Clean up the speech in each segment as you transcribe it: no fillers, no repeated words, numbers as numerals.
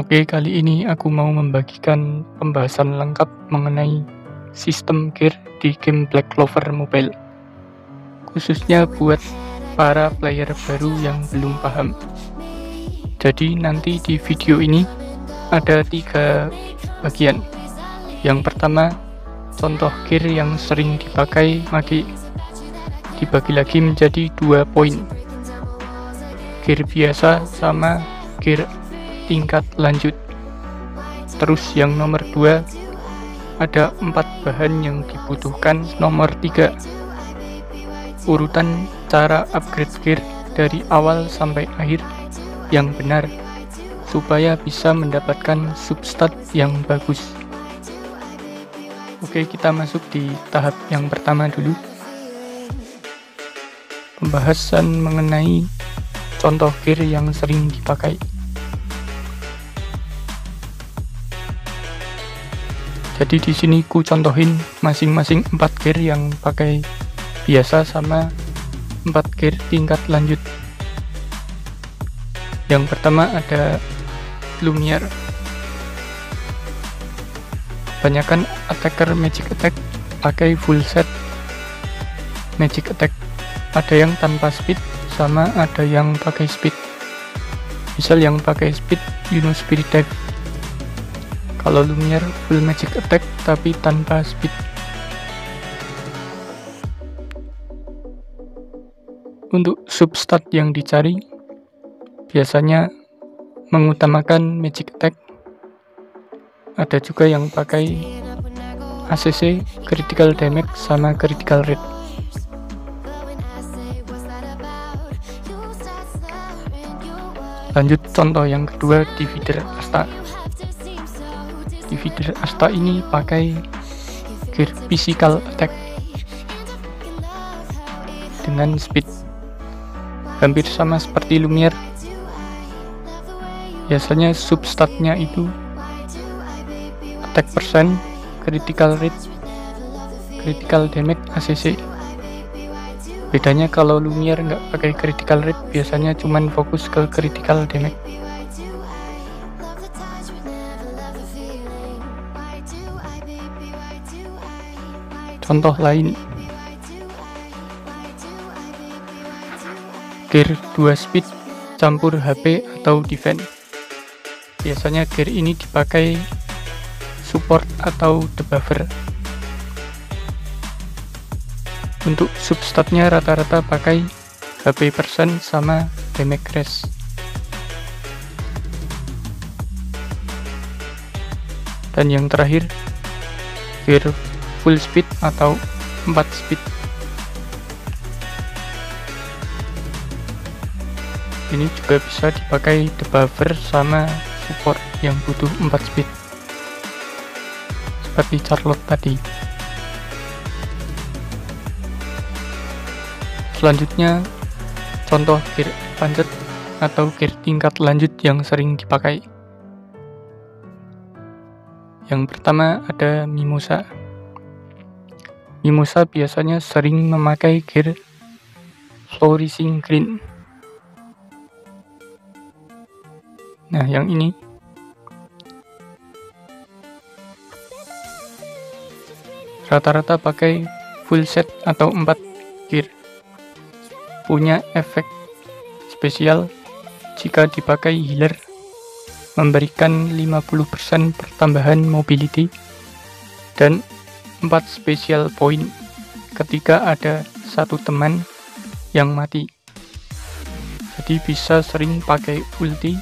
Oke, kali ini aku mau membagikan pembahasan lengkap mengenai sistem gear di game Black Clover Mobile, khususnya buat para player baru yang belum paham. Jadi nanti di video ini ada 3 bagian. Yang pertama, contoh gear yang sering dipakai Magi, dibagi lagi menjadi 2 poin, gear biasa sama gear tingkat lanjut. Terus yang nomor 2, ada 4 bahan yang dibutuhkan. Nomor 3, urutan cara upgrade gear dari awal sampai akhir yang benar supaya bisa mendapatkan substat yang bagus. Oke, kita masuk di tahap yang pertama dulu, pembahasan mengenai contoh gear yang sering dipakai. Jadi di sini ku contohin masing-masing 4 gear yang pakai biasa sama 4 gear tingkat lanjut. Yang pertama ada Lumiere. Kebanyakan attacker Magic Attack pakai full set Magic Attack. Ada yang tanpa speed sama ada yang pakai speed. Misal yang pakai speed Yuno Spirit Dive. Kalau Lumiere full Magic Attack tapi tanpa speed. Untuk substat yang dicari biasanya mengutamakan Magic Attack. Ada juga yang pakai ACC, Critical Damage sama Critical Rate. Lanjut contoh yang kedua, Divider Asta. Divider Asta ini pakai gear physical attack dengan speed hampir sama seperti Lumiere. Biasanya substatnya itu attack persen, critical rate, critical damage, ACC. Bedanya kalau Lumiere nggak pakai critical rate, biasanya cuman fokus ke critical damage. Contoh lain, gear 2 speed campur HP atau defense. Biasanya gear ini dipakai support atau debuffer. Untuk substatnya rata-rata pakai HP persen sama damage rest. Dan yang terakhir, gear full speed atau 4 speed. Ini juga bisa dipakai debuffer sama support yang butuh 4 speed seperti Charlotte tadi. Selanjutnya contoh gear advanced atau gear tingkat lanjut yang sering dipakai. Yang pertama ada Mimosa. Mimosa biasanya sering memakai gear Flourishing Green. Nah, yang ini rata-rata pakai full set atau 4 gear. Punya efek spesial jika dipakai healer, memberikan 50% pertambahan mobility dan 4 special point ketika ada satu teman yang mati. Jadi bisa sering pakai ulti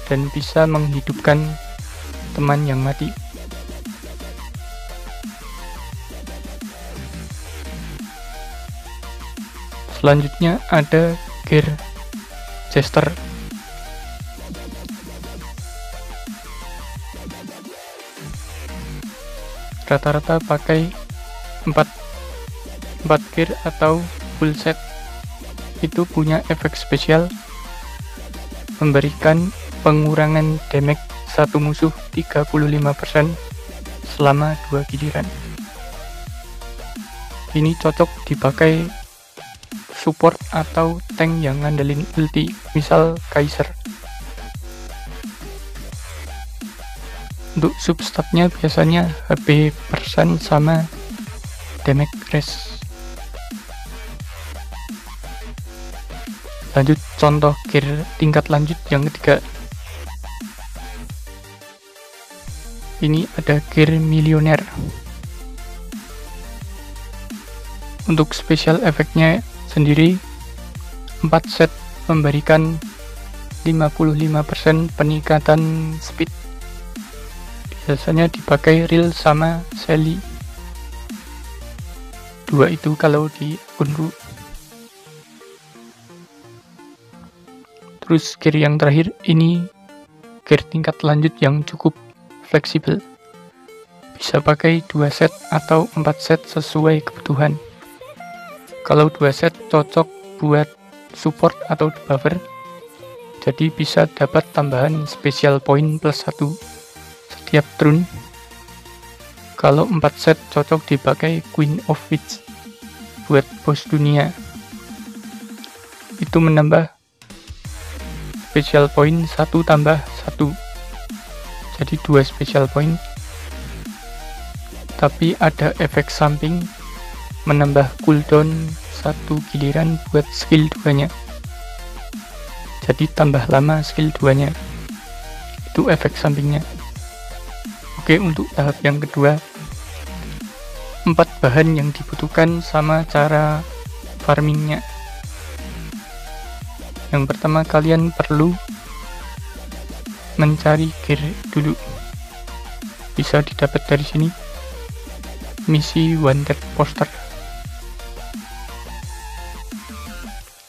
dan bisa menghidupkan teman yang mati. Selanjutnya ada gear Jester. Rata-rata pakai 4 gear atau full set. Itu punya efek spesial memberikan pengurangan damage satu musuh 35% selama 2 giliran. Ini cocok dipakai support atau tank yang ngandelin ulti, misal Kaiser. Untuk substatnya biasanya HP persen sama damage res. Lanjut contoh gear tingkat lanjut yang ketiga. Ini ada gear milioner. Untuk special efeknya sendiri 4 set memberikan 55% peningkatan speed. Biasanya dipakai real sama Sally. 2 itu kalau di akun root. Terus gear yang terakhir ini gear tingkat lanjut yang cukup fleksibel. Bisa pakai 2 set atau 4 set sesuai kebutuhan. Kalau 2 set cocok buat support atau buffer, jadi bisa dapat tambahan special point plus 1 setiap turn. Kalau 4 set cocok dipakai Queen of Witch buat bos dunia. Itu menambah special point 1 tambah 1. Jadi 2 special point. Tapi ada efek samping menambah cooldown 1 giliran buat skill 2-nya. Jadi tambah lama skill 2-nya. Itu efek sampingnya. Oke, untuk tahap yang kedua, 4 bahan yang dibutuhkan sama cara farmingnya. Yang pertama, kalian perlu mencari gear dulu. Bisa didapat dari sini. Misi wanted poster.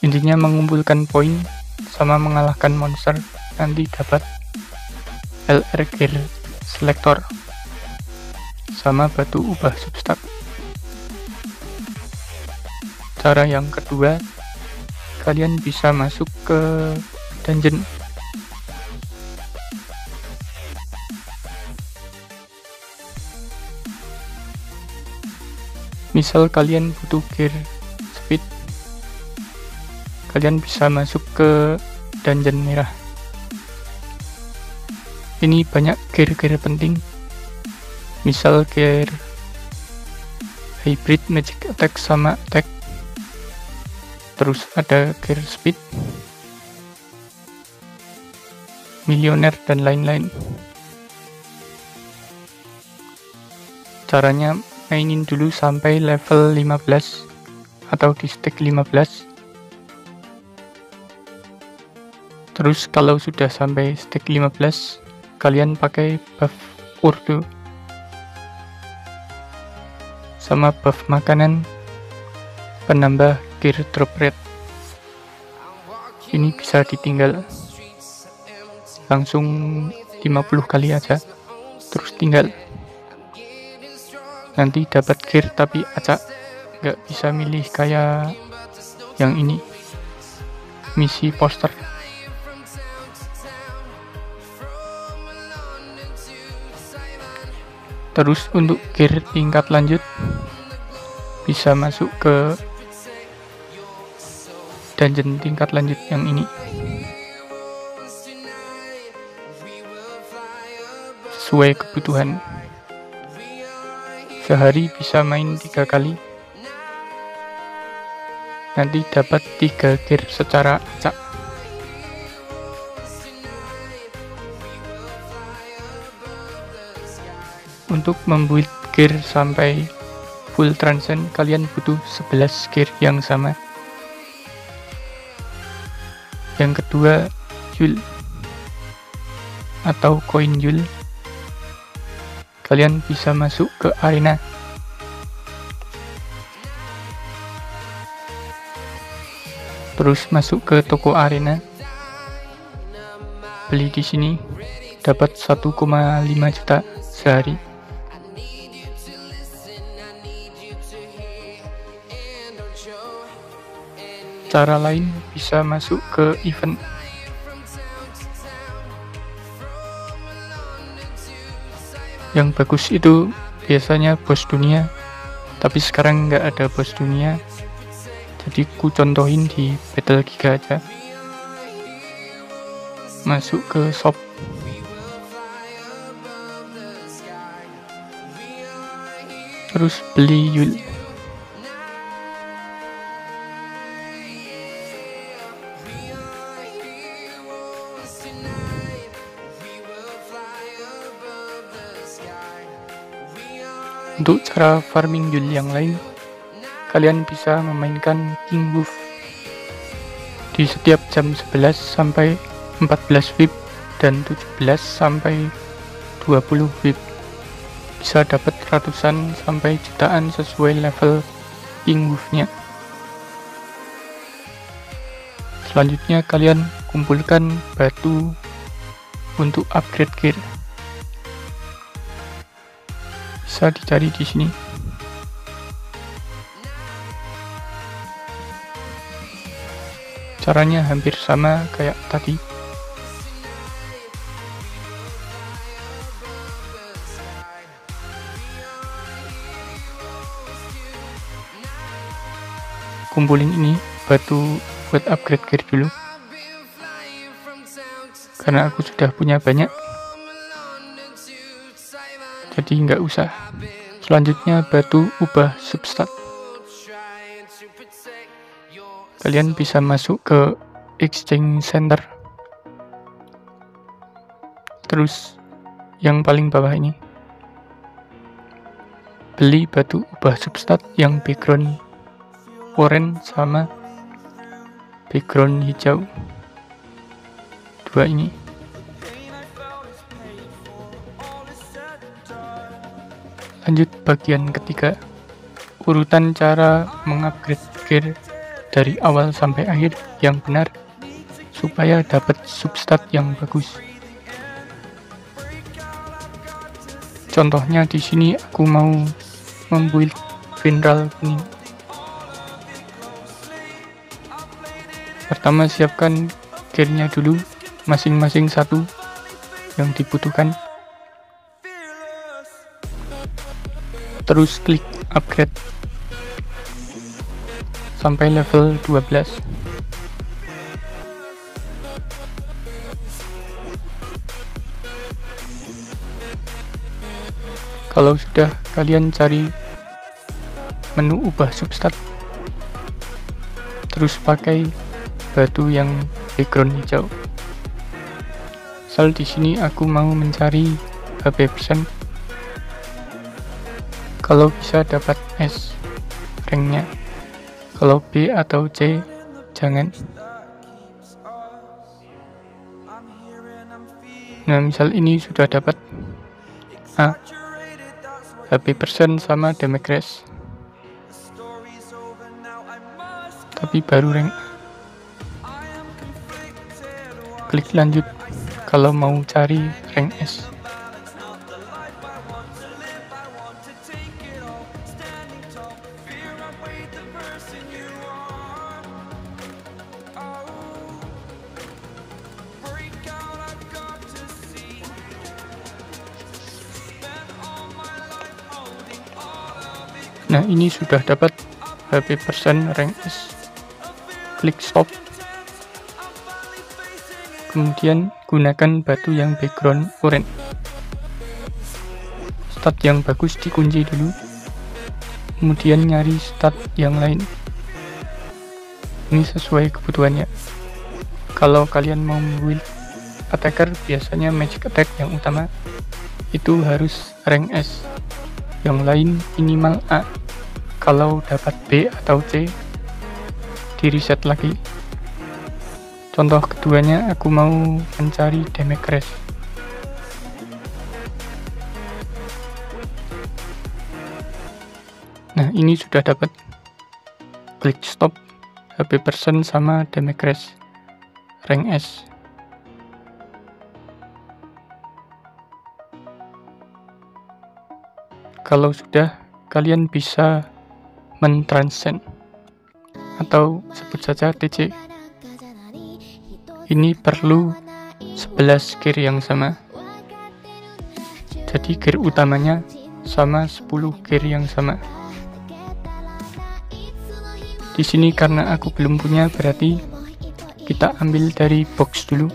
Intinya mengumpulkan poin sama mengalahkan monster, nanti dapat LR gear selector sama batu ubah substat. Cara yang kedua, kalian bisa masuk ke dungeon. Misal kalian butuh gear speed, kalian bisa masuk ke dungeon merah. Ini banyak gear-gear penting, misal gear hybrid magic attack sama attack, terus ada gear speed, milioner, dan lain-lain. Caranya mainin dulu sampai level 15 atau di stack 15. Terus kalau sudah sampai stack 15, kalian pakai buff urdu sama buff makanan penambah gear drop rate. Ini bisa ditinggal langsung 50 kali aja, terus tinggal. Nanti dapat gear tapi acak, nggak bisa milih kayak yang ini, misi poster. Terus untuk gear tingkat lanjut bisa masuk ke dungeon tingkat lanjut yang ini. Sesuai kebutuhan. Sehari bisa main 3 kali. Nanti dapat 3 gear secara acak. Untuk membuild gear sampai full transcend, kalian butuh 11 gear yang sama. Yang kedua, Yule atau koin Yule. Kalian bisa masuk ke arena. Terus masuk ke toko arena. Beli di sini dapat 1,5 juta sehari. Cara lain bisa masuk ke event. Yang bagus itu biasanya bos dunia, tapi sekarang nggak ada bos dunia, jadi ku contohin di Battle Giga aja. Masuk ke shop, terus beli Yul. Untuk cara farming Yul yang lain, kalian bisa memainkan King Wolf di setiap jam 11 sampai 14 VIP dan 17 sampai 20 VIP. Bisa dapat ratusan sampai jutaan sesuai level King Wolf-nya. Selanjutnya kalian kumpulkan batu untuk upgrade gear. Bisa dicari di sini. Caranya hampir sama kayak tadi. Kumpulin ini batu buat upgrade gear dulu, karena aku sudah punya banyak, jadi nggak usah. Selanjutnya batu ubah substat. Kalian bisa masuk ke exchange center, terus yang paling bawah ini beli batu ubah substat yang background orange sama background hijau, dua ini. Lanjut bagian ketiga, urutan cara mengupgrade gear dari awal sampai akhir yang benar supaya dapat substat yang bagus. Contohnya di sini aku mau membuild mineral kuning. Pertama siapkan gearnya dulu, masing-masing satu yang dibutuhkan. Terus klik upgrade sampai level 12. Kalau sudah, kalian cari menu ubah substat, terus pakai batu yang background hijau. Misal di sini aku mau mencari HP%. Kalau bisa dapat S ranknya, kalau B atau C jangan. Nah, misal ini sudah dapat A, HP% sama damage race, tapi baru rank. Klik lanjut kalau mau cari rank S. Nah, ini sudah dapat HP% rank S. Klik stop. Kemudian gunakan batu yang background orange. Stat yang bagus dikunci dulu. Kemudian nyari stat yang lain. Ini sesuai kebutuhannya. Kalau kalian mau build attacker, biasanya magic attack yang utama itu harus rank S. Yang lain minimal A. Kalau dapat B atau C, di reset lagi. Contoh keduanya, aku mau mencari damage race. Nah, ini sudah dapat. Klik stop, HP% sama damage race, rank S. Kalau sudah, kalian bisa mentranscend atau sebut saja TC. Ini perlu 11 gear yang sama, jadi gear utamanya sama 10 gear yang sama. Di sini karena aku belum punya, berarti kita ambil dari box dulu.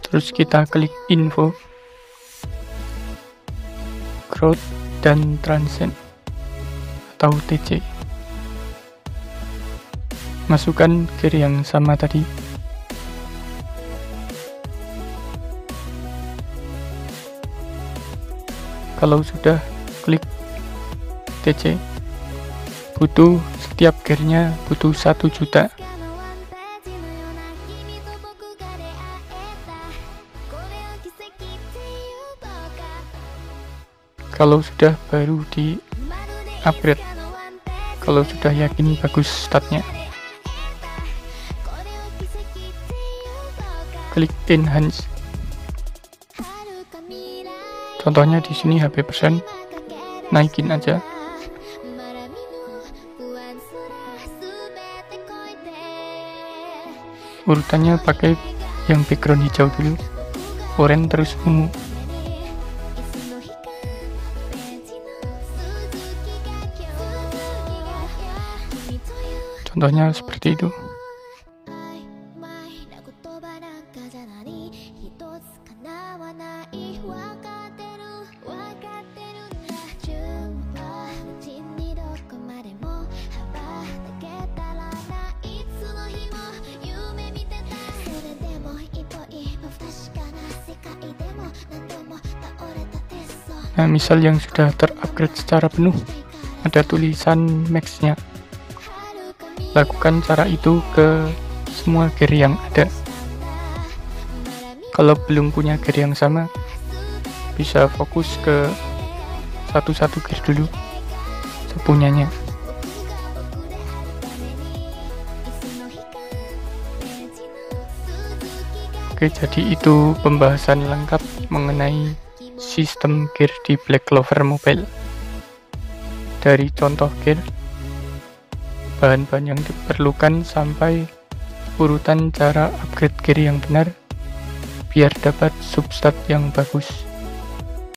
Terus kita klik info, growth dan transient atau TC. Masukkan gear yang sama tadi. Kalau sudah, klik TC. Setiap gearnya butuh 1 juta. Kalau sudah, baru di upgrade. Kalau sudah yakin bagus statnya, klik enhance. Contohnya di sini HP persen, naikin aja. Urutannya pakai yang background hijau dulu, oranye terus ungu. Contohnya seperti itu. Nah, misal yang sudah terupgrade secara penuh, ada tulisan max-nya. Lakukan cara itu ke semua gear yang ada. Kalau belum punya gear yang sama, bisa fokus ke satu-satu gear dulu sepunyanya. Oke, jadi itu pembahasan lengkap mengenai sistem gear di Black Clover Mobile. Dari contoh gear, bahan-bahan yang diperlukan, sampai urutan cara upgrade gear yang benar biar dapat substat yang bagus.